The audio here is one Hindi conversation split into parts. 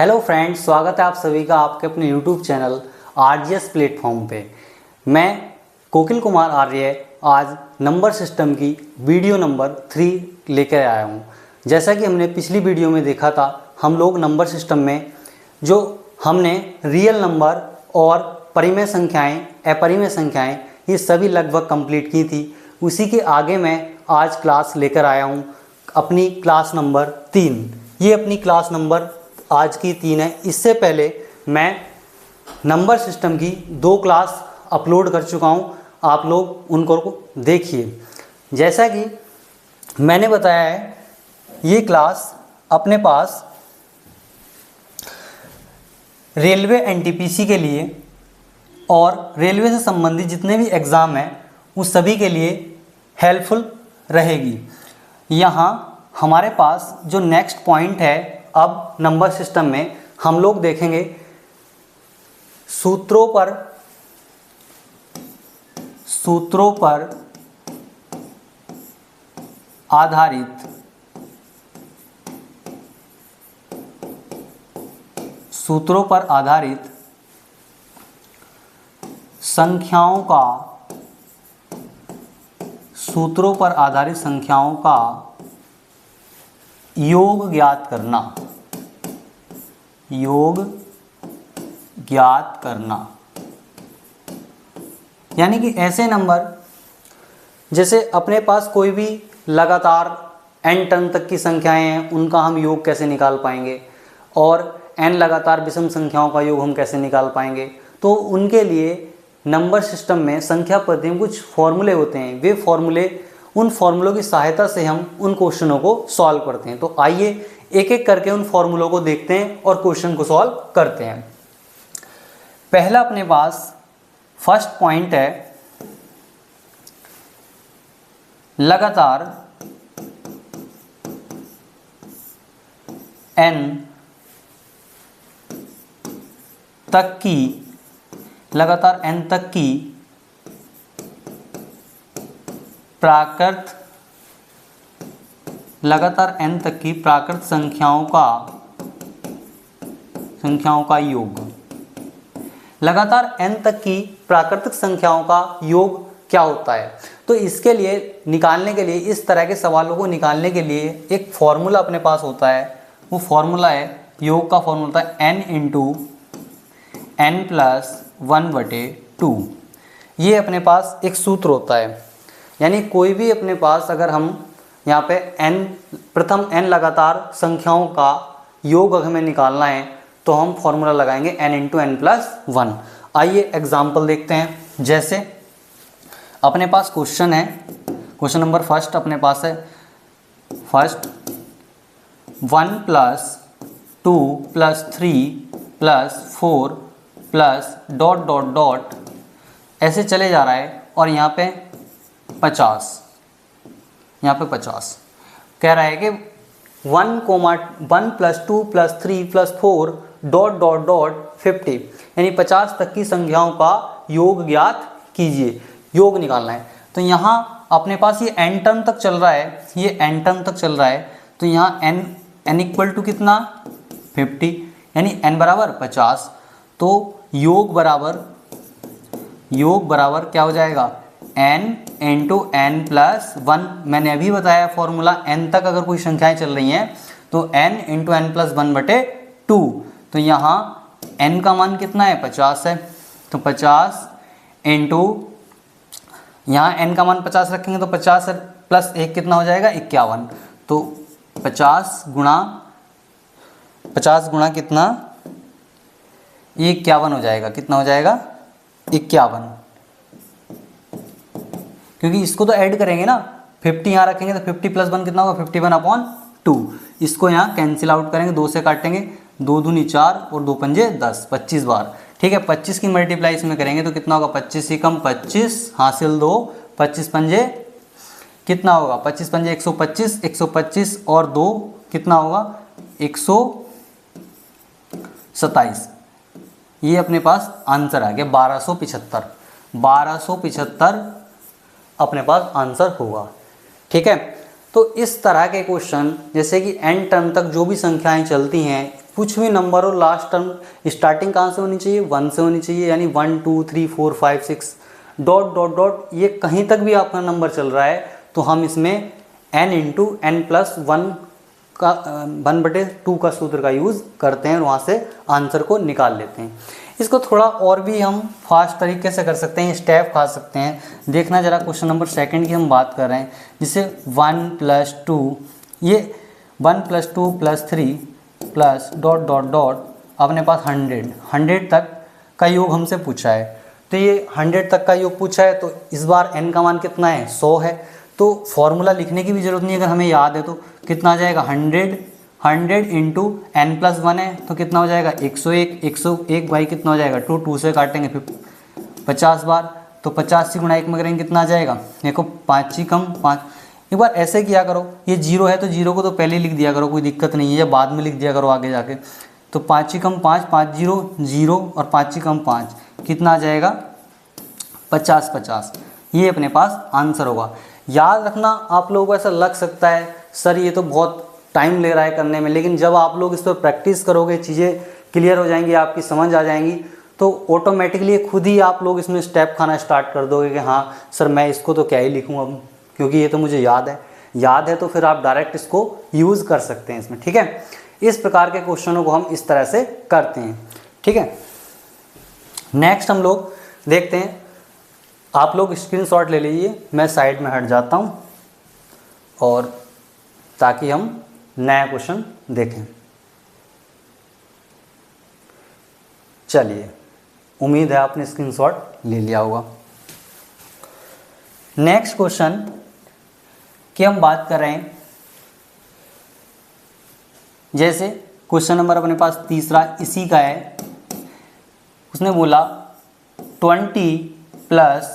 हेलो फ्रेंड्स, स्वागत है आप सभी का आपके अपने यूट्यूब चैनल आरजीएस प्लेटफॉर्म पे। मैं कोकिल कुमार आर्य आज नंबर सिस्टम की वीडियो नंबर 3 लेकर आया हूँ। जैसा कि हमने पिछली वीडियो में देखा था, हम लोग नंबर सिस्टम में जो हमने रियल नंबर और परिमेय संख्याएं, अपरिमेय संख्याएं ये सभी लगभग कंप्लीट की थी। उसी के आगे मैं आज क्लास लेकर आया हूँ, अपनी क्लास नंबर 3। ये अपनी क्लास नंबर आज की 3 है। इससे पहले मैं नंबर सिस्टम की 2 क्लास अपलोड कर चुका हूँ, आप लोग उनको देखिए। जैसा कि मैंने बताया है, ये क्लास अपने पास रेलवे एनटीपीसी के लिए और रेलवे से संबंधित जितने भी एग्ज़ाम हैं उस सभी के लिए हेल्पफुल रहेगी। यहाँ हमारे पास जो नेक्स्ट पॉइंट है, अब नंबर सिस्टम में हम लोग देखेंगे सूत्रों पर आधारित संख्याओं का योग ज्ञात करना। यानी कि ऐसे नंबर, जैसे अपने पास कोई भी लगातार n टर्म तक की संख्याएं हैं, उनका हम योग कैसे निकाल पाएंगे, और n लगातार विषम संख्याओं का योग हम कैसे निकाल पाएंगे। तो उनके लिए नंबर सिस्टम में संख्या पद्धति में कुछ फॉर्मूले होते हैं। वे फॉर्मूले, उन फॉर्मूलों की सहायता से हम उन क्वेश्चनों को सॉल्व करते हैं। तो आइए एक एक करके उन फॉर्मूलों को देखते हैं और क्वेश्चन को सॉल्व करते हैं। पहला अपने पास फर्स्ट पॉइंट है, लगातार n तक की प्राकृत संख्याओं का योग। लगातार n तक की प्राकृतिक संख्याओं का योग क्या होता है? तो इसके लिए निकालने के लिए, इस तरह के सवालों को निकालने के लिए एक फॉर्मूला अपने पास होता है। वो फॉर्मूला है, योग का फॉर्मूला होता है n × n+1/2। ये अपने पास एक सूत्र होता है। यानी कोई भी अपने पास, अगर हम यहाँ पे प्रथम n लगातार संख्याओं का योग अगर हमें निकालना है तो हम फॉर्मूला लगाएंगे n × n+1। आइए एग्जाम्पल देखते हैं। जैसे अपने पास क्वेश्चन है, क्वेश्चन नंबर फर्स्ट अपने पास है, 1 + 2 + 3 + 4 + ... ऐसे चले जा रहा है। और यहाँ पे 50 कह रहा है कि 1 + 2 + 3 + 4 ... 50, यानी 50 तक की संख्याओं का योग ज्ञात कीजिए। योग निकालना है। तो यहाँ अपने पास ये n टर्म तक चल रहा है, तो यहाँ n = कितना, 50, यानी n = 50। तो योग बराबर क्या हो जाएगा, n × n+1। मैंने अभी बताया फॉर्मूला, n तक अगर कोई संख्याएं चल रही हैं तो n × n+1/2। तो यहाँ n का मान कितना है, 50 है। तो 50 × यहाँ n का मान 50 रखेंगे तो 50 + 1 कितना हो जाएगा, 51। तो 50 गुणा कितना, ये 51 हो जाएगा। कितना हो जाएगा, 51। क्योंकि इसको तो ऐड करेंगे ना, 50 यहाँ रखेंगे तो 50 + 1 कितना होगा, 51/2। इसको यहाँ कैंसिल आउट करेंगे, 2 से काटेंगे, 2 दूनी 4 और 2 पंजे 10, 25 बार। ठीक है, 25 की मल्टीप्लाई इसमें करेंगे तो कितना होगा, 25 ही कम 25 हासिल 2, 25 पंजे कितना होगा, 25 पंजे 125, 125 और 2 कितना होगा, 127। ये अपने पास आंसर आ गया 1275 अपने पास आंसर होगा। ठीक है, तो इस तरह के क्वेश्चन, जैसे कि n टर्म तक जो भी संख्याएं चलती हैं, कुछ भी नंबर हो लास्ट टर्म स्टार्टिंग कहाँ से होनी चाहिए, 1 से होनी चाहिए, यानी 1 2 3 4 5 6 डॉट डॉट डॉट, ये कहीं तक भी आपका नंबर चल रहा है तो हम इसमें n इंटू n प्लस 1 का 1/2 का सूत्र का यूज़ करते हैं और वहाँ से आंसर को निकाल लेते हैं। इसको थोड़ा और भी हम फास्ट तरीके से कर सकते हैं, स्टेप खा सकते हैं। देखना जरा क्वेश्चन नंबर 2 की हम बात कर रहे हैं, जिसे 1 + 2, ये 1 + 2 + 3 प्लस डॉट डॉट डॉट अपने पास 100 तक का योग हमसे पूछा है। तो ये 100 तक का योग पूछा है, तो इस बार n का मान कितना है, 100 है। तो फॉर्मूला लिखने की भी ज़रूरत नहीं, अगर हमें याद है तो कितना आ जाएगा 100 इंटू n प्लस 1 है तो कितना हो जाएगा 101 बाई कितना हो जाएगा 2 से काटेंगे फिर 50 बार, तो 50 से गुणा 1 में करेंगे कितना आ जाएगा, देखो 5 ही कम 5। एक बार ऐसे किया करो, ये 0 है तो 0 को तो पहले लिख दिया करो, कोई दिक्कत नहीं है, या बाद में लिख दिया करो आगे जाके। तो 5 ही कम 5, 5 0 0 और 5 ही कम 5 कितना आ जाएगा 50, ये अपने पास आंसर होगा। याद रखना, आप लोगों को ऐसा लग सकता है सर ये तो बहुत टाइम ले रहा है करने में, लेकिन जब आप लोग इस पर प्रैक्टिस करोगे, चीज़ें क्लियर हो जाएंगी, आपकी समझ आ जाएंगी, तो ऑटोमेटिकली खुद ही आप लोग इसमें स्टेप खाना स्टार्ट कर दोगे कि हाँ सर मैं इसको तो क्या ही लिखूँ अब, क्योंकि ये तो मुझे याद है तो फिर आप डायरेक्ट इसको यूज़ कर सकते हैं इसमें। ठीक है, इस प्रकार के क्वेश्चनों को हम इस तरह से करते हैं। ठीक है, नेक्स्ट हम लोग देखते हैं, आप लोग स्क्रीनशॉट ले लीजिए, मैं साइड में हट जाता हूँ और ताकि हम नया क्वेश्चन देखें। चलिए, उम्मीद है आपने स्क्रीनशॉट ले लिया होगा। नेक्स्ट क्वेश्चन की हम बात कर रहे हैं, जैसे क्वेश्चन नंबर अपने पास 3 इसी का है। उसने बोला 20 +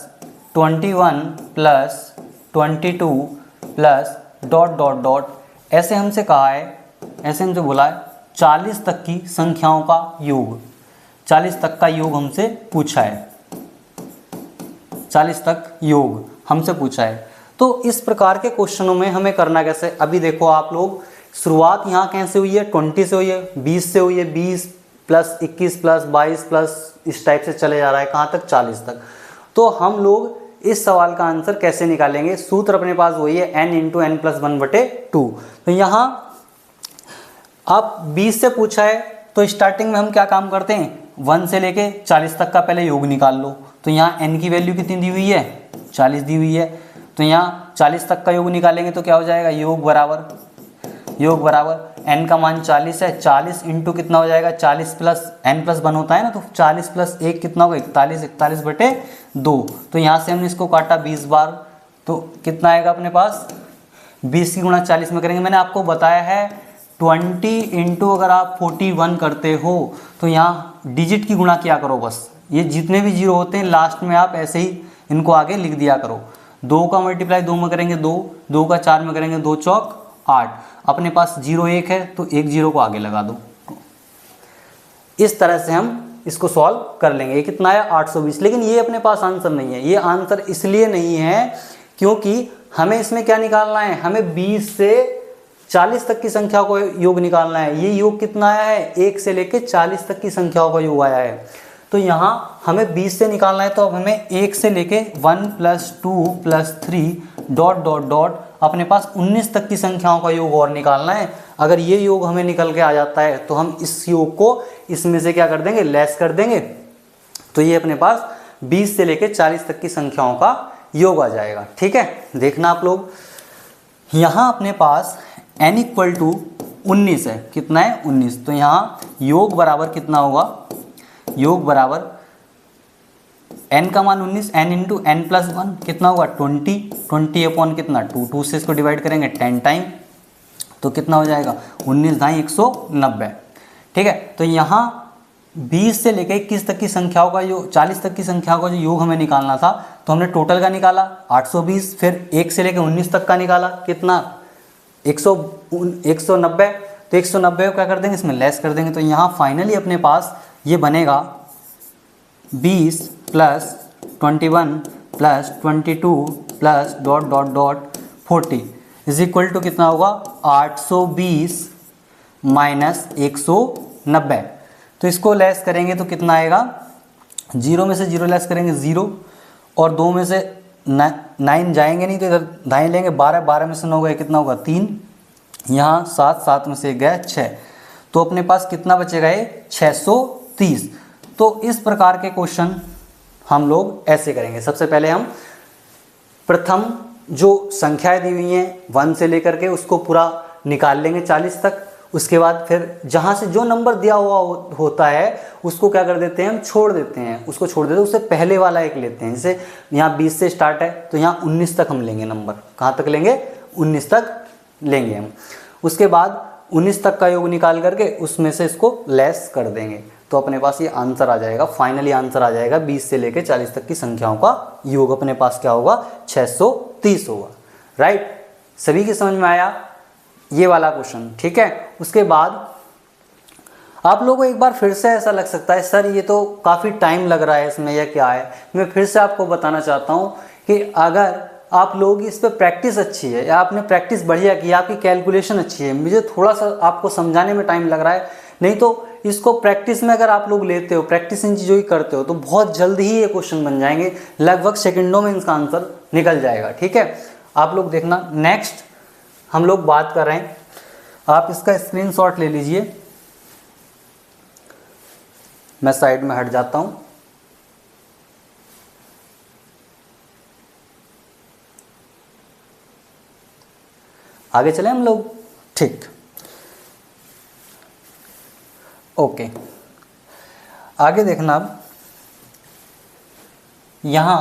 21 + 22 प्लस डॉट डॉट डॉट, ऐसे हमसे कहा है, ऐसे हमसे बोला है 40 तक की संख्याओं का योग, 40 तक का योग हमसे पूछा है, 40 तक योग हमसे पूछा है। तो इस प्रकार के क्वेश्चनों में हमें करना कैसे, अभी देखो आप लोग शुरुआत यहाँ कैसे हुई है, 20 से हुई है, 20 से हुई है, 20 + 21 + 22 प्लस इस टाइप से चले जा रहा है, कहाँ तक 40 तक। तो हम लोग इस सवाल का आंसर कैसे निकालेंगे, सूत्र अपने पास वही है n इंटू n प्लस 1/2। तो यहाँ आप 20 से पूछा है तो स्टार्टिंग में हम क्या काम करते हैं, 1 से लेके 40 तक का पहले योग निकाल लो। तो यहाँ n की वैल्यू कितनी दी हुई है, 40 दी हुई है, तो यहाँ 40 तक का योग निकालेंगे तो क्या हो जाएगा, योग बराबर n का मान 40 है, 40 इंटू कितना हो जाएगा, 40 + n + 1 होता है ना, तो 40 + 1 कितना होगा 41/2। तो यहाँ से हमने इसको काटा 20 बार, तो कितना आएगा अपने पास, 20 की गुणा 40 में करेंगे। मैंने आपको बताया है 20 इंटू अगर आप 41 करते हो तो यहाँ डिजिट की गुणा किया करो, बस ये जितने भी जीरो होते हैं लास्ट में आप ऐसे ही इनको आगे लिख दिया करो। 2 का मल्टीप्लाई 2 में करेंगे 2, 2 का 4 में करेंगे 2 चौक 8, अपने पास 0 1 है तो 1 0 को आगे लगा दो। इस तरह से हम इसको सॉल्व कर लेंगे। ये कितना है 820, लेकिन ये अपने पास आंसर नहीं है। ये आंसर इसलिए नहीं है क्योंकि हमें इसमें क्या निकालना है, हमें 20 से 40 तक की संख्या को योग निकालना है। ये योग कितना आया है, 1 से लेकर 40 तक की संख्याओं का योग आया है। तो यहाँ हमें 20 से निकालना है, तो अब हमें 1 से लेके 1 + 2 + 3 डॉट डॉट डॉट अपने पास 19 तक की संख्याओं का योग और निकालना है। अगर ये योग हमें निकल के आ जाता है तो हम इस योग को इसमें से क्या कर देंगे, लेस कर देंगे। तो ये अपने पास 20 से लेके 40 तक की संख्याओं का योग आ जाएगा। ठीक है, देखना आप लोग, यहाँ अपने पास n = 19 है, कितना है 19, तो यहाँ योग बराबर कितना होगा, योग बराबर n का मान 19, n इंटू n + 1 कितना होगा 20 अपॉन कितना 2 से इसको डिवाइड करेंगे 10 टाइम, तो कितना हो जाएगा 19 × 190। ठीक है, तो यहाँ 20 से लेकर 21 तक की संख्याओं का योग, 40 तक की संख्याओं का जो योग हमें निकालना था, तो हमने टोटल का निकाला 820, फिर 1 से लेकर 19 तक का निकाला कितना 190, तो 190 को क्या कर देंगे, इसमें लेस कर देंगे। तो यहाँ फाइनली अपने पास ये बनेगा 20 + 21 + 22 plus dot dot dot 40 is equal to कितना होगा 820 - 190। 90। तो इसको लेस करेंगे तो कितना आएगा, 0 में से 0 लेस करेंगे 0, और 2 में से 9 जाएंगे नहीं तो इधर दाएं लेंगे, 12 में से 9 गए कितना होगा 3, यहाँ 7 में से गया 6, तो अपने पास कितना बचेगा ये 630। तो इस प्रकार के क्वेश्चन हम लोग ऐसे करेंगे। सबसे पहले हम प्रथम जो संख्याएं दी हुई हैं 1 से लेकर के उसको पूरा निकाल लेंगे 40 तक। उसके बाद फिर जहाँ से जो नंबर दिया हुआ होता है उसको क्या कर देते हैं, हम छोड़ देते हैं, उसको छोड़ देते हैं, उससे पहले वाला एक लेते हैं। जैसे यहाँ 20 से स्टार्ट है तो यहाँ 19 तक हम लेंगे नंबर। कहाँ तक लेंगे, 19 तक लेंगे हम। उसके बाद 19 तक का योग निकाल करके उसमें से इसको लेस कर देंगे, तो अपने पास ये आंसर आ जाएगा, फाइनली आंसर आ जाएगा 20 से लेकर 40 तक की संख्याओं का योग अपने पास क्या होगा, 630 होगा। राइट, सभी की समझ में आया ये वाला क्वेश्चन, ठीक है। उसके बाद आप लोगों को एक बार फिर से ऐसा लग सकता है सर ये तो काफ़ी टाइम लग रहा है इसमें या क्या है। मैं फिर से आपको बताना चाहता हूँ कि अगर आप लोग इस पर प्रैक्टिस अच्छी है या आपने प्रैक्टिस बढ़िया की, आपकी कैलकुलेशन अच्छी है, मुझे थोड़ा सा आपको समझाने में टाइम लग रहा है, नहीं तो इसको प्रैक्टिस में अगर आप लोग लेते हो, प्रैक्टिस इन चीज़ों की करते हो, तो बहुत जल्द ही ये क्वेश्चन बन जाएंगे, लगभग सेकंडों में इसका आंसर निकल जाएगा, ठीक है। आप लोग देखना, नेक्स्ट हम लोग बात कर रहे हैं, आप इसका स्क्रीनशॉट ले लीजिए, मैं साइड में हट जाता हूं। आगे चले हम लोग, ठीक, ओके। आगे देखना, अब यहां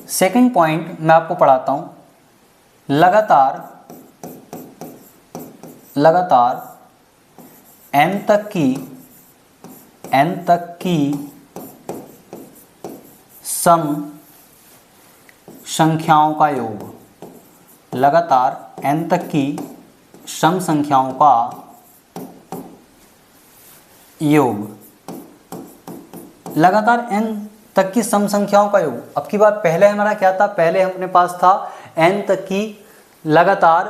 सेकंड पॉइंट मैं आपको पढ़ाता हूं, लगातार n तक की सम संख्याओं का योग, लगातार n तक की सम संख्याओं का योग, लगातार n तक की सम संख्याओं का योग। अब की बार पहले हमारा क्या था, पहले अपने पास था n तक की लगातार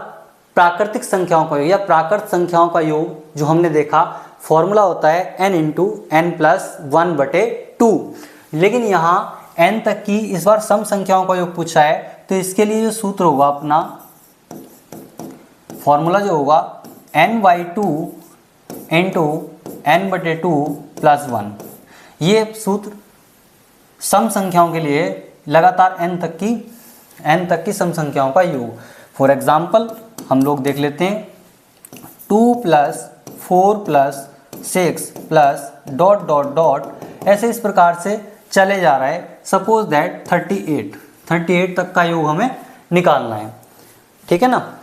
प्राकृतिक संख्याओं का योग या प्राकृत संख्याओं का योग। जो हमने देखा फॉर्मूला होता है n इंटू n प्लस 1/2, लेकिन यहाँ n तक की इस बार सम संख्याओं का योग पूछा है, तो इसके लिए जो सूत्र होगा अपना, फॉर्मूला जो होगा n/2 इंटू n/2 प्लस 1। ये सूत्र सम संख्याओं के लिए लगातार n तक की सम संख्याओं का योग। फॉर एग्जाम्पल हम लोग देख लेते हैं, 2 + 4 + 6 प्लस ... ऐसे इस प्रकार से चले जा रहा है। सपोज दैट 38 तक का योग हमें निकालना है, ठीक है ना।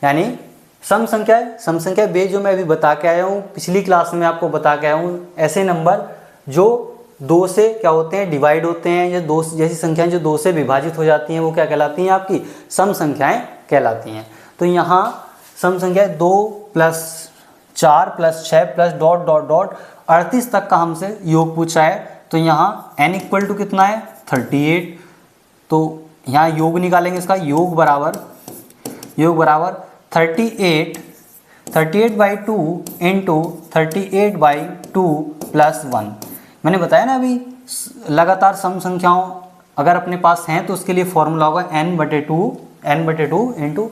यानी सम संख्या बे जो मैं अभी बता के आया हूँ, पिछली क्लास में आपको बता के आया हूँ, ऐसे नंबर जो 2 से क्या होते हैं, डिवाइड होते हैं, या 2 जैसी संख्याएं जो 2 से विभाजित हो जाती हैं वो क्या कहलाती हैं, आपकी सम संख्याएं कहलाती हैं। तो यहाँ सम संख्याएं 2 + 4 + 6 प्लस ... 38 तक का हमसे योग पूछा है। तो यहाँ n इक्वल टू कितना है, 38। तो यहाँ योग निकालेंगे, इसका योग बराबर 38/2 इंटू 38/2 प्लस 1। मैंने बताया ना अभी, लगातार सम संख्याओं अगर अपने पास हैं तो उसके लिए फॉर्मूला होगा n/2 इंटू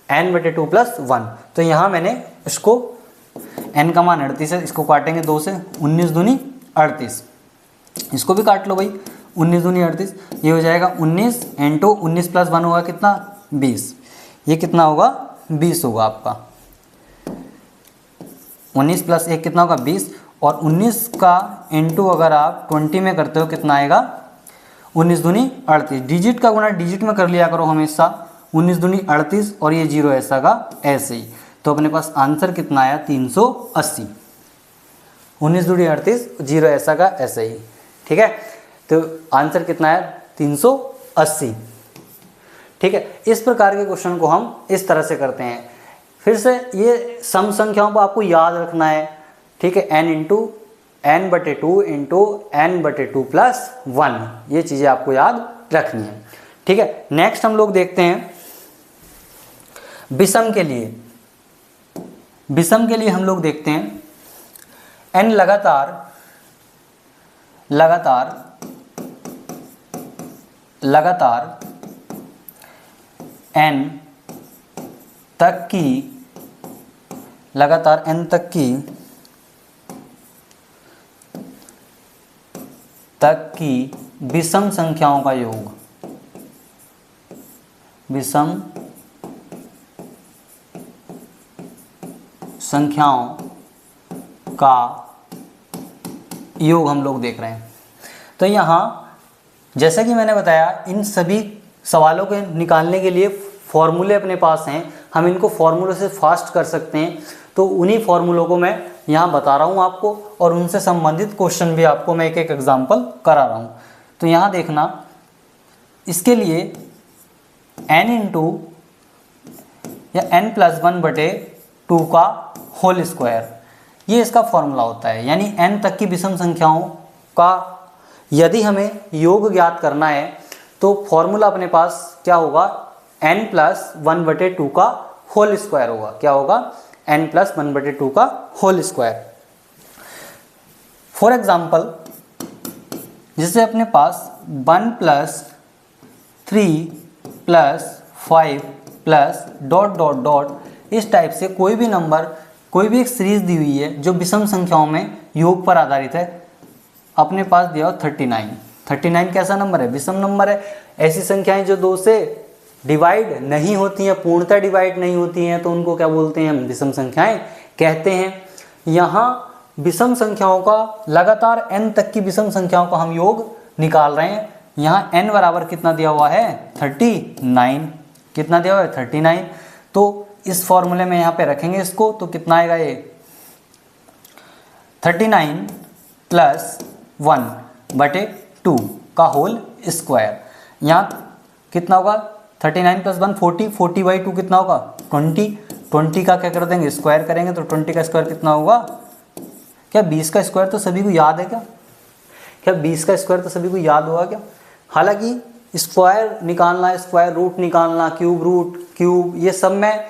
n/2 प्लस 1। तो यहाँ मैंने इसको n का मान 38 है, इसको काटेंगे 2 से, 19 दूनी 38, इसको भी काट लो भाई, 19 दूनी 38, ये हो जाएगा 19 इंटू 19 प्लस 1 होगा कितना, 20। ये कितना होगा, 20 होगा आपका, 19 प्लस 1 कितना होगा, 20। और 19 का इंटू अगर आप 20 में करते हो कितना आएगा, 19 दूनी 38। डिजिट का गुणा डिजिट में कर लिया करो हमेशा, 19 दूनी 38 और ये 0 ऐसा का ऐसे ही। तो अपने पास आंसर कितना आया, 380। 19 दूनी 38, 0 ऐसा का ऐसे ही, ठीक है। तो आंसर कितना आया, 380, ठीक है। इस प्रकार के क्वेश्चन को हम इस तरह से करते हैं। फिर से ये सम संख्याओं को आपको याद रखना है, ठीक है। n into n/2 into n/2 plus 1, ये चीज़ें आपको याद रखनी है, ठीक है। नेक्स्ट हम लोग देखते हैं विषम के लिए हम लोग देखते हैं n लगातार n तक की विषम संख्याओं का योग, विषम संख्याओं का योग हम लोग देख रहे हैं। तो यहाँ जैसा कि मैंने बताया, इन सभी सवालों के निकालने के लिए फॉर्मूले अपने पास हैं, हम इनको फॉर्मूले से फास्ट कर सकते हैं। तो उन्हीं फॉर्मूलों को मैं यहाँ बता रहा हूँ आपको, और उनसे संबंधित क्वेश्चन भी आपको मैं एक एक एग्जाम्पल करा रहा हूँ। तो यहाँ देखना, इसके लिए n इंटू या n+1/2 का होल स्क्वायर, ये इसका फॉर्मूला होता है। यानी n तक की विषम संख्याओं का यदि हमें योग ज्ञात करना है तो फॉर्मूला अपने पास क्या होगा, n+1/2 का होल स्क्वायर होगा। क्या होगा, n+1/2 का होल स्क्वायर। फॉर एग्जाम्पल, जिससे अपने पास 1 + 3 + 5 + ... इस टाइप से कोई भी नंबर, कोई भी एक सीरीज दी हुई है जो विषम संख्याओं में योग पर आधारित है। अपने पास दिया हो 39। 39 कैसा नंबर है, विषम नंबर है। ऐसी संख्याएं जो 2 से डिवाइड नहीं होती हैं, पूर्णतः डिवाइड नहीं होती हैं, तो उनको क्या बोलते हैं, हम विषम संख्याएं कहते हैं। यहाँ विषम संख्याओं का लगातार n तक की विषम संख्याओं का हम योग निकाल रहे हैं। यहाँ n बराबर कितना दिया हुआ है, 39। कितना दिया हुआ है, 39। तो इस फॉर्मूले में यहाँ पे रखेंगे इसको, तो कितना आएगा, ये 39 + 1/2 का होल स्क्वायर। यहाँ कितना होगा, 39 + 1 40, 40/2 कितना होगा, 20। 20 का क्या कर देंगे, स्क्वायर करेंगे, तो 20 का स्क्वायर कितना होगा, क्या 20 का स्क्वायर तो सभी को याद है क्या 20 का स्क्वायर तो सभी को याद होगा क्या। हालांकि स्क्वायर निकालना, स्क्वायर रूट निकालना, क्यूब रूट, क्यूब, ये सब मैं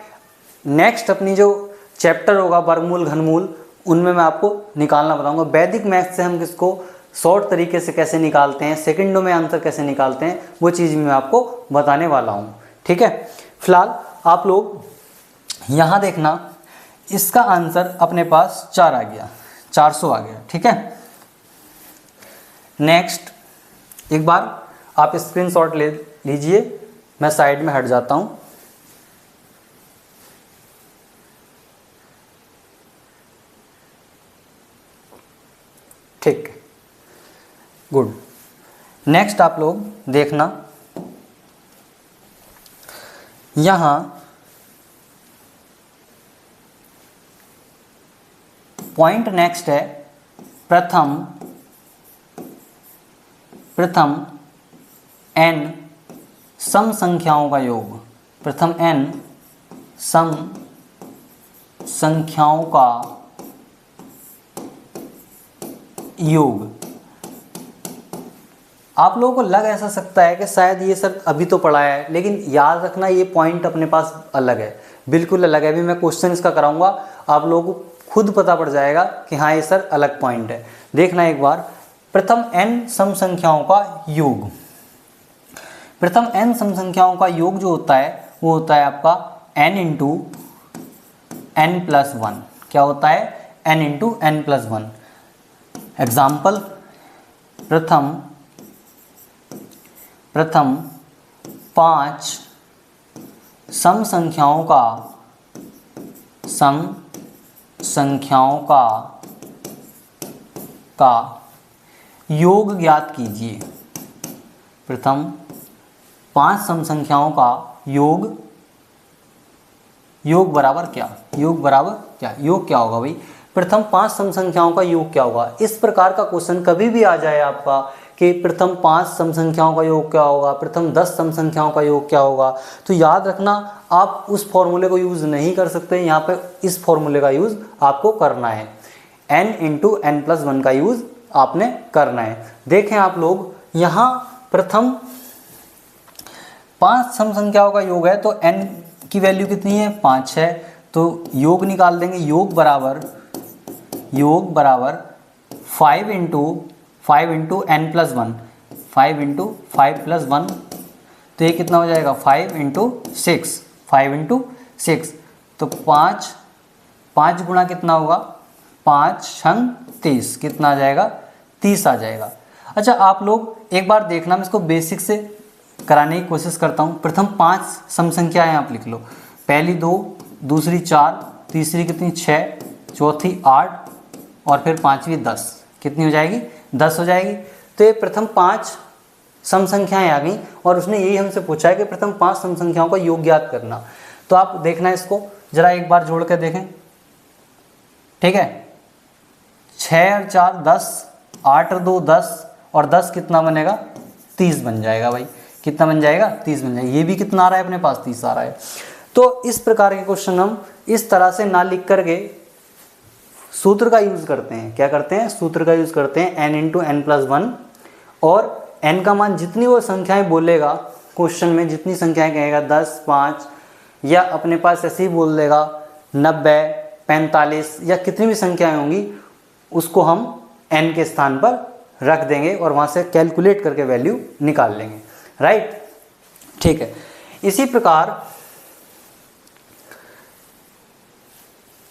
नेक्स्ट अपनी जो चैप्टर होगा वर्गमूल घनमूल, उनमें मैं आपको निकालना बताऊंगा। वैदिक मैथ से हम किसको शॉर्ट तरीके से कैसे निकालते हैं, सेकंडों में आंसर कैसे निकालते हैं, वो चीज़ मैं आपको बताने वाला हूँ। ठीक है, फिलहाल आप लोग यहाँ देखना, इसका आंसर अपने पास 4 आ गया, 400 आ गया। ठीक है, नेक्स्ट एक बार आप स्क्रीनशॉट ले लीजिए, मैं साइड में हट जाता हूँ। ठीक, गुड। नेक्स्ट आप लोग देखना, यहाँ पॉइंट नेक्स्ट है, प्रथम n सम संख्याओं का योग। प्रथम n सम संख्याओं का योग। आप लोगों को लग ऐसा सकता है कि शायद ये सर अभी तो पढ़ा है, लेकिन याद रखना ये पॉइंट अपने पास अलग है, बिल्कुल अलग है। अभी मैं क्वेश्चन इसका कराऊंगा, आप लोगों को खुद पता पड़ जाएगा कि हाँ ये सर अलग पॉइंट है। देखना एक बार, प्रथम n सम संख्याओं का योग। प्रथम n सम संख्याओं का योग जो होता है वो होता है आपका n इंटू n+1। क्या होता है, n इंटू n+1। एग्जाम्पल, प्रथम 5 सम संख्याओं का योग ज्ञात कीजिए। प्रथम 5 सम संख्याओं का योग बराबर क्या, योग क्या होगा भाई, प्रथम 5 सम संख्याओं का योग क्या होगा। इस प्रकार का क्वेश्चन कभी भी आ जाए आपका कि प्रथम 5 सम संख्याओं का योग क्या होगा, प्रथम 10 सम संख्याओं का योग क्या होगा, तो याद रखना आप उस फॉर्मूले को यूज़ नहीं कर सकते। यहाँ पे इस फॉर्मूले का यूज़ आपको करना है, n इंटू n+1 का यूज़ आपने करना है। देखें आप लोग, यहाँ प्रथम 5 सम संख्याओं का योग है, तो n की वैल्यू कितनी है, 5 है, तो योग निकाल देंगे। योग बराबर योग बराबर 5 into n plus 1, 5 into 5 plus 1, तो ये कितना हो जाएगा 5 इंटू 6, 5 इंटू 6, तो 5 गुणा कितना होगा 5 छंग 30, कितना आ जाएगा 30 आ जाएगा। अच्छा आप लोग एक बार देखना, मैं इसको बेसिक से कराने की कोशिश करता हूँ। प्रथम 5 सम संख्याएं आप लिख लो, पहली 2, दूसरी 4, तीसरी कितनी 6, चौथी 8 और फिर पांचवी 10, कितनी हो जाएगी 10 हो जाएगी। तो ये प्रथम 5 सम संख्याएं आ गई और उसने यही हमसे पूछा है कि प्रथम 5 सम संख्याओं का योग ज्ञात करना। तो आप देखना इसको जरा एक बार जोड़ कर देखें, ठीक है। 6 और 4 10, 8 और 2 10 और 10 कितना बनेगा 30 बन जाएगा भाई, कितना बन जाएगा 30 बन जाएगा। ये भी कितना आ रहा है अपने पास 30 आ रहा है। तो इस प्रकार के क्वेश्चन हम इस तरह से ना लिख करके सूत्र का यूज करते हैं। क्या करते हैं, सूत्र का यूज करते हैं, n इंटू एन प्लस 1, और n का मान जितनी वो संख्याएं बोलेगा क्वेश्चन में, जितनी संख्याएं कहेगा 10, 5 या अपने पास ऐसे ही बोल देगा 90, 45 या कितनी भी संख्याएं होंगी, उसको हम n के स्थान पर रख देंगे और वहां से कैलकुलेट करके वैल्यू निकाल लेंगे, राइट। ठीक है, इसी प्रकार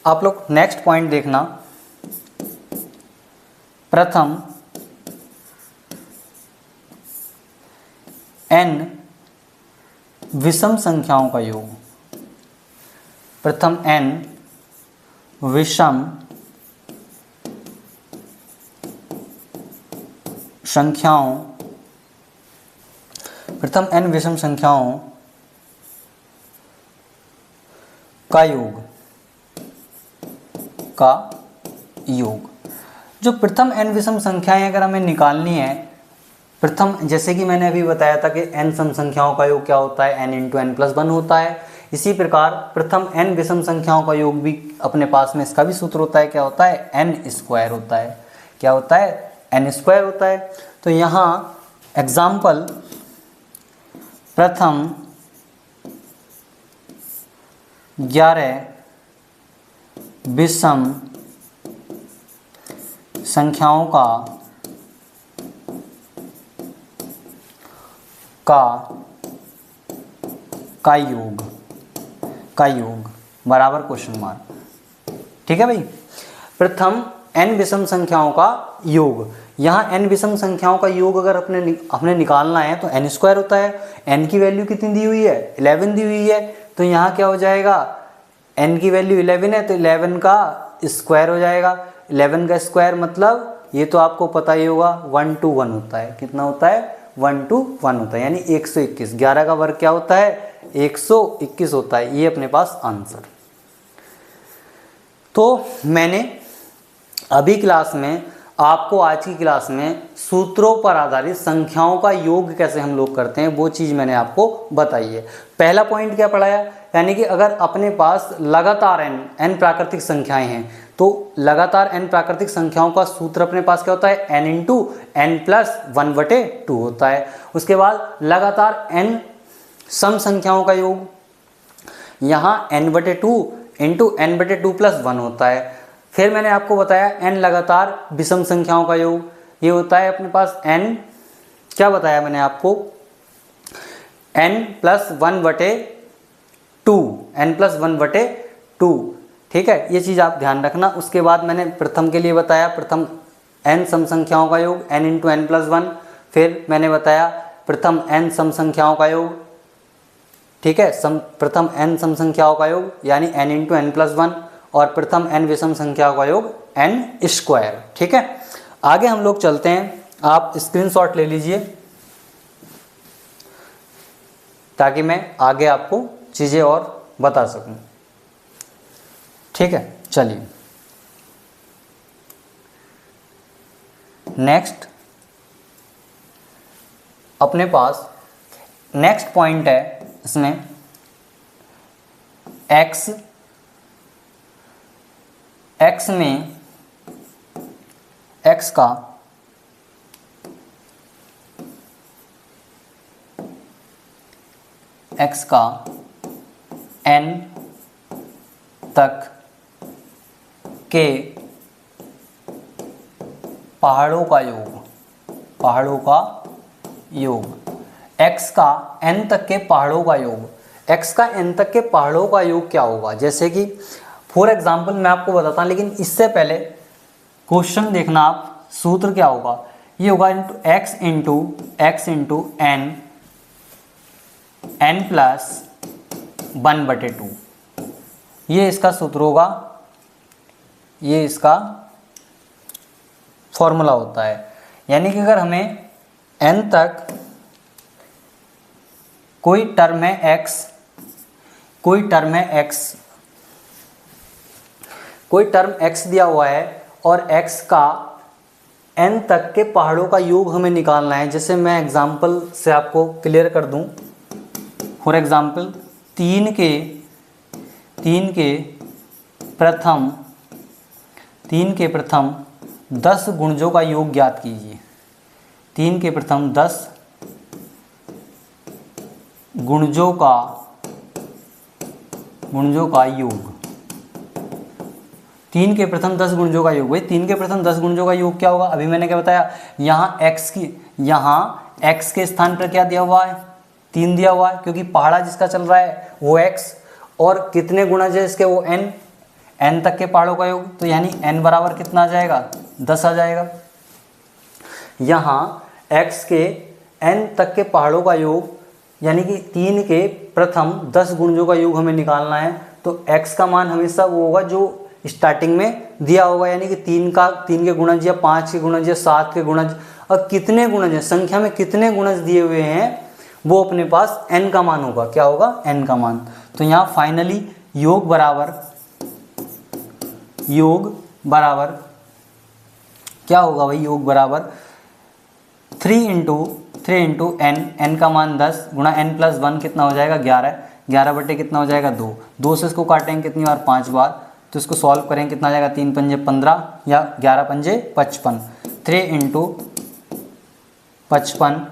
आप लोग नेक्स्ट पॉइंट देखना, प्रथम n विषम संख्याओं का योग, प्रथम n विषम संख्याओं, प्रथम n विषम संख्याओं का योग, जो प्रथम n विषम संख्याएं अगर हमें निकालनी है, प्रथम जैसे कि मैंने अभी बताया था कि n सम संख्याओं का योग क्या होता है, n इंटू एन प्लस 1 होता है। इसी प्रकार प्रथम n विषम संख्याओं का योग भी अपने पास में इसका भी सूत्र होता है, क्या होता है n स्क्वायर होता है, क्या होता है n स्क्वायर होता है। तो यहाँ एग्जाम्पल, प्रथम 11 विषम संख्याओं का योग बराबर क्वेश्चन मार्क, ठीक है भाई। प्रथम n विषम संख्याओं का योग, यहाँ n विषम संख्याओं का योग अगर अपने निकालना है तो n स्क्वायर होता है। n की वैल्यू कितनी दी हुई है 11 दी हुई है, तो यहाँ क्या हो जाएगा, n की वैल्यू 11 है तो 11 का स्क्वायर हो जाएगा। 11 का स्क्वायर मतलब ये तो आपको पता ही होगा 1 to 1 होता है, कितना होता है 1 to 1 होता है, यानी 121। 11 का वर्ग क्या होता है 121 होता है, ये अपने पास आंसर। तो मैंने अभी क्लास में आपको, आज की क्लास में सूत्रों पर आधारित संख्याओं का योग कैसे हम लोग करते हैं वो चीज़ मैंने आपको बताई है। पहला पॉइंट क्या पढ़ाया, यानी कि अगर अपने पास लगातार n प्राकृतिक संख्याएं हैं तो लगातार n प्राकृतिक संख्याओं का सूत्र अपने पास क्या होता है n इंटू एन प्लस 1/2 होता है। उसके बाद लगातार n सम संख्याओं का योग, यहाँ n/2 इंटू n/2 प्लस 1 होता है। फिर मैंने आपको बताया n लगातार विषम संख्याओं का योग, ये होता है अपने पास n, क्या बताया मैंने आपको, n प्लस 1/2, ठीक है, ये चीज़ आप ध्यान रखना। उसके बाद मैंने प्रथम के लिए बताया, प्रथम n सम संख्याओं का योग n इंटू एन प्लस 1, फिर मैंने बताया प्रथम n सम संख्याओं का योग, ठीक है, प्रथम n सम संख्याओं का योग यानी n इंटू एन प्लस 1, और प्रथम n विषम संख्याओं का योग n स्क्वायर, ठीक है। आगे हम लोग चलते हैं, आप स्क्रीनशॉट ले लीजिए ताकि मैं आगे आपको चीज़ें और बता सकूं, ठीक है। चलिए नेक्स्ट अपने पास नेक्स्ट पॉइंट है, इसमें x में x का n तक के पहाड़ों का योग, पहाड़ों का योग, x का n तक के पहाड़ों का योग, x का n तक के पहाड़ों का योग क्या होगा। जैसे कि फॉर एग्जांपल मैं आपको बताता हूँ, लेकिन इससे पहले क्वेश्चन देखना आप, सूत्र क्या होगा, ये होगा x into n, n plus 1/2, ये इसका सूत्र होगा, ये इसका फॉर्मूला होता है। यानी कि अगर हमें n तक कोई टर्म है x, कोई टर्म x दिया हुआ है और x का n तक के पहाड़ों का योग हमें निकालना है। जैसे मैं एग्जांपल से आपको क्लियर कर दूं, फॉर एग्जांपल 3 के प्रथम 10 गुणजों का योग ज्ञात कीजिए। 3 के प्रथम 10 गुणजों का योग, 3 के प्रथम 10 गुणजों का योग। भाई 3 के प्रथम 10 गुणजों का योग क्या होगा, अभी मैंने क्या बताया, यहाँ x के स्थान पर क्या दिया हुआ है, 3 दिया हुआ है, क्योंकि पहाड़ा जिसका चल रहा है वो x, और कितने गुणज है इसके, वो n तक के पहाड़ों का योग, तो यानी n बराबर कितना आ जाएगा, 10 आ जाएगा। यहाँ x के n तक के पहाड़ों का योग यानी कि 3 के प्रथम 10 गुणजों का योग हमें निकालना है, तो x का मान हमेशा वो होगा जो स्टार्टिंग में दिया होगा, यानी कि 3 के गुणज या 5 के गुणज या 7 के गुणज, और कितने गुणज हैं, संख्या में कितने गुणज दिए हुए हैं, वो अपने पास n का मान होगा। क्या होगा, n का मान। तो यहाँ फाइनली योग बराबर क्या होगा भाई, योग बराबर 3 इंटू n का मान 10 गुणा n प्लस 1 कितना हो जाएगा, 11 बटे कितना हो जाएगा, 2 से इसको काटेंगे कितनी बार, 5 बार, तो इसको सॉल्व करेंगे कितना आ जाएगा, 3 पंजे 15 या 11 पंजे 55, 3 इंटू 55,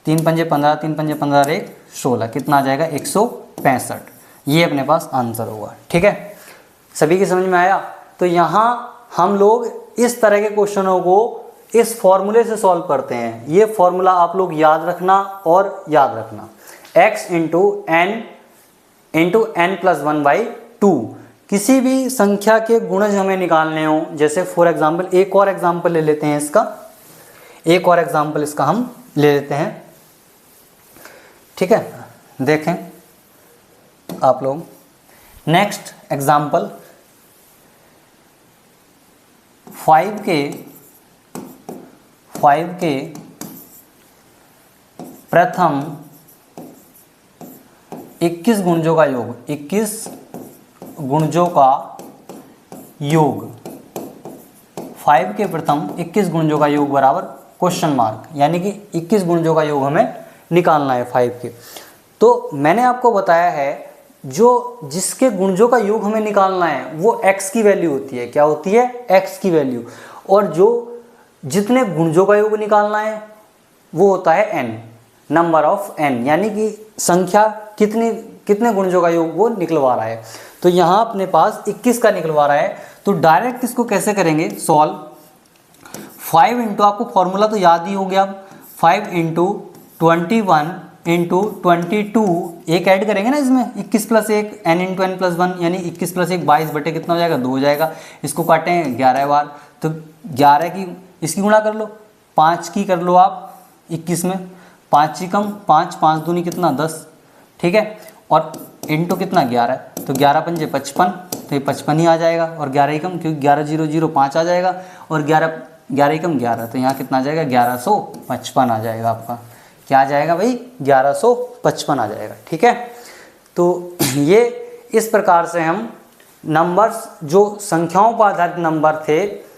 3 पंजे 15, 3 पंजे 15 1 16, कितना आ जाएगा, 165। ये अपने पास आंसर होगा। ठीक है, सभी की समझ में आया। तो यहाँ हम लोग इस तरह के क्वेश्चनों को इस फॉर्मूले से सॉल्व करते हैं। ये फॉर्मूला आप लोग याद रखना, और याद रखना x इंटू n प्लस 1/2। किसी भी संख्या के गुणज हमें निकालने हो, जैसे फॉर एग्जांपल एक और एग्जांपल ले लेते हैं इसका, एक और एग्जांपल इसका हम ले लेते हैं। ठीक है, देखें आप लोग नेक्स्ट एग्जांपल 5 के प्रथम 21 गुणजों का योग, 21 गुणजों का योग, 5 के प्रथम 21 गुणजों का योग बराबर क्वेश्चन मार्क, यानी कि 21 गुणजों का योग हमें निकालना है 5 के। तो मैंने आपको बताया है जो जिसके गुणजों का योग हमें निकालना है वो x की वैल्यू होती है। क्या होती है, x की वैल्यू। और जो जितने गुणजों का योग निकालना है वो होता है n, नंबर ऑफ n, यानी कि संख्या कितने गुणजों का योग वो निकलवा रहा है। तो यहाँ अपने पास 21 का निकलवा रहा है, तो डायरेक्ट इसको कैसे करेंगे सॉल्व। 5 इंटू, आपको फॉर्मूला तो याद ही हो गया, 5 इंटू 21 इंटू 22, एक ऐड करेंगे ना इसमें, 21 plus 1 n into n plus 1, यानी 21 प्लस 1 22 बटे कितना हो जाएगा, 2 हो जाएगा। इसको काटें 11 बार, तो 11 की इसकी गुणा कर लो, 5 की कर लो आप 21 में, 5 ही कम 5, 5 दूनी कितना 10। ठीक है, और इंटू कितना 11, तो 11 पंजे 55, तो ये 55 ही आ जाएगा, और 11 ही कम, क्योंकि 11 0 0 5 आ जाएगा, और 11 ही कम 11, तो यहाँ कितना आ जाएगा 1155 आ जाएगा आपका। क्या आ जाएगा भाई, 1155 आ जाएगा। ठीक है, तो ये इस प्रकार से हम नंबर्स, जो संख्याओं पर आधारित नंबर थे,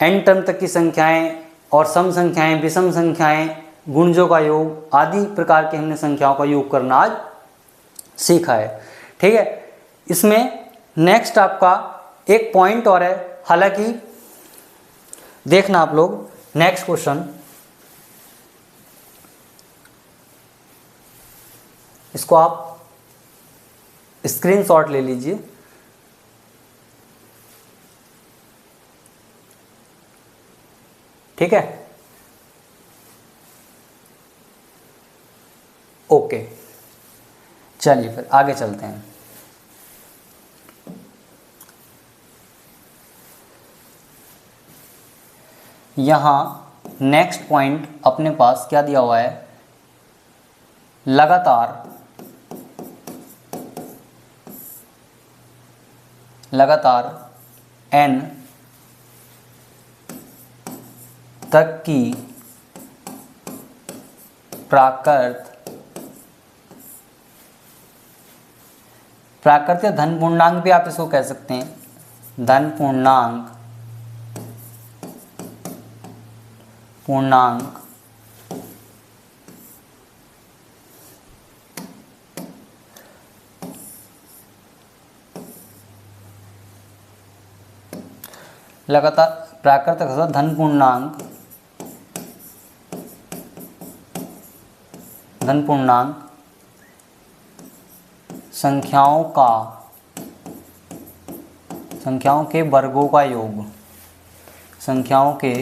n टर्म तक की संख्याएं और सम संख्याएं, विषम संख्याएं, गुणजों का योग आदि प्रकार के हमने संख्याओं का योग करना आज सीखा है। ठीक है, इसमें नेक्स्ट आपका एक पॉइंट और है, हालांकि देखना आप लोग नेक्स्ट क्वेश्चन, इसको आप स्क्रीनशॉट ले लीजिए। ठीक है, ओके। चलिए फिर आगे चलते हैं। यहाँ नेक्स्ट पॉइंट अपने पास क्या दिया हुआ है, लगातार n तक की प्राकृत या धन पूर्णांक भी आप इसको कह सकते हैं, धन पूर्णांक लगातार प्राकृतिक अथवा धन पूर्णांक संख्याओं के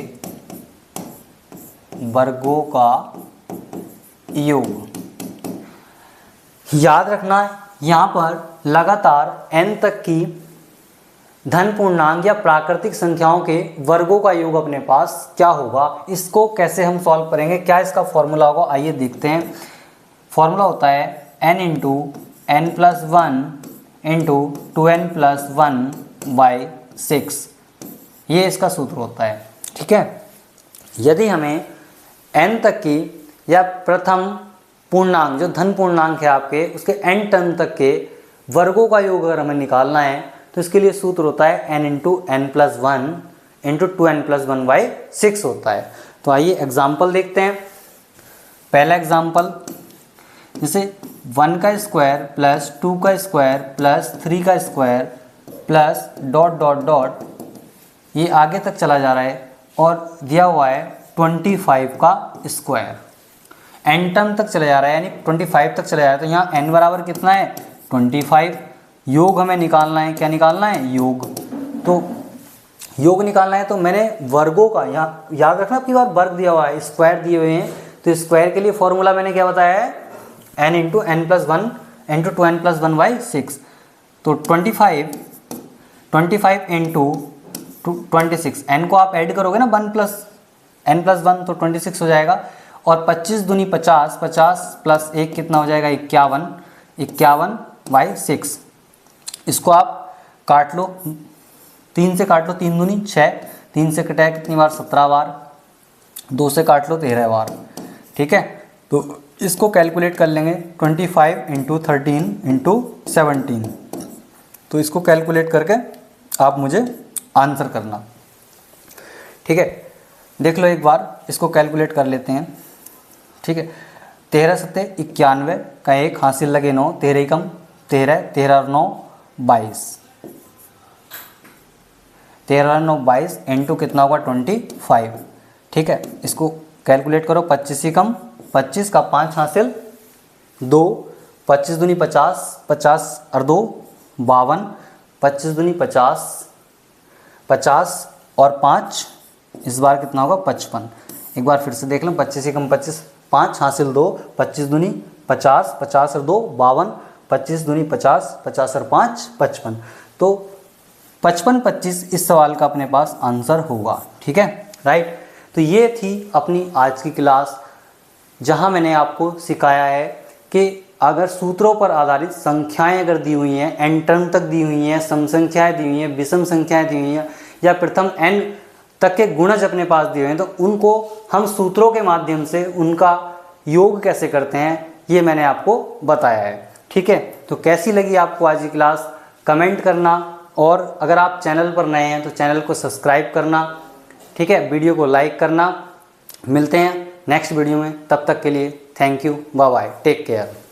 वर्गों का योग, याद रखना यहाँ पर लगातार n तक की धन पूर्णांक या प्राकृतिक संख्याओं के वर्गों का योग अपने पास क्या होगा, इसको कैसे हम सॉल्व करेंगे, क्या इसका फॉर्मूला होगा, आइए देखते हैं। फॉर्मूला होता है n into n plus 1 into 2n plus 1 by 6, ये इसका सूत्र होता है। ठीक है, यदि हमें n तक की या प्रथम पूर्णांक जो धन पूर्णांक है आपके, उसके n टर्म तक के वर्गों का योग अगर हमें निकालना है तो इसके लिए सूत्र होता है n into n plus 1 into 2n plus 1 by 6 होता है। तो आइए एग्जाम्पल देखते हैं। पहला एग्जाम्पल, जैसे 1 का स्क्वायर प्लस 2 का स्क्वायर प्लस 3 का square plus dot dot dot, ये आगे तक चला जा रहा है और दिया हुआ है 25 का स्क्वायर, n टर्म तक चला जा रहा है यानी 25 तक चला जा रहा है। तो यहाँ n बराबर कितना है 25, योग हमें निकालना है, क्या निकालना है योग। तो योग निकालना है तो मैंने वर्गों का, यहाँ याद रखना आपकी बार, वर्ग दिया हुआ है, स्क्वायर दिए हुए हैं, तो स्क्वायर के लिए फॉर्मूला मैंने क्या बताया है n into n plus 1 into 2n plus 1 by 6। तो 25 इंटू 26, n को आप ऐड करोगे ना 1 प्लस n प्लस 1 तो 26 हो जाएगा, और 25 दूनी 50, 50 प्लस 1 कितना हो जाएगा 51 बाई 6। इसको आप काट लो, 3 से काट लो, 3 दूनी 6, 3 से कटा है कितनी बार 17 बार, 2 से काट लो 13 बार। ठीक है, तो इसको कैलकुलेट कर लेंगे 25 इंटू 13 इंटू 17। तो इसको कैलकुलेट करके आप मुझे आंसर करना। ठीक है, देख लो एक बार, इसको कैलकुलेट कर लेते हैं। ठीक है, 13 सत्ते 91 का 1 हासिल लगे 9, 13 कम 13, 13 और 9 22, 13 और 9 22 इंटू कितना होगा 25। ठीक है, इसको कैलकुलेट करो, 25 ही कम 25 का 5 हासिल 2, 25 दूनी 50, 50 और 2 52, 25 दूनी 50, 50 और 5 इस बार कितना होगा 55। एक बार फिर से देख लो, 25 ही कम 25, 5 हासिल 2, 25 दूनी 50, 50 और 2 52, 25 दूनी 50, 50 और 5 55। तो 55 25 इस सवाल का अपने पास आंसर होगा। ठीक है, राइट। तो ये थी अपनी आज की क्लास, जहां मैंने आपको सिखाया है कि अगर सूत्रों पर आधारित संख्याएं अगर दी हुई हैं, n टर्म तक दी हुई हैं, सम संख्याएं दी हुई हैं, विषम संख्याएं दी हुई हैं, या प्रथम n तक के गुणज अपने पास दिए हुए हैं, तो उनको हम सूत्रों के माध्यम से उनका योग कैसे करते हैं ये मैंने आपको बताया है। ठीक है, तो कैसी लगी आपको आज की क्लास कमेंट करना, और अगर आप चैनल पर नए हैं तो चैनल को सब्सक्राइब करना। ठीक है, वीडियो को लाइक करना। मिलते हैं नेक्स्ट वीडियो में, तब तक के लिए thank you, bye bye, take care.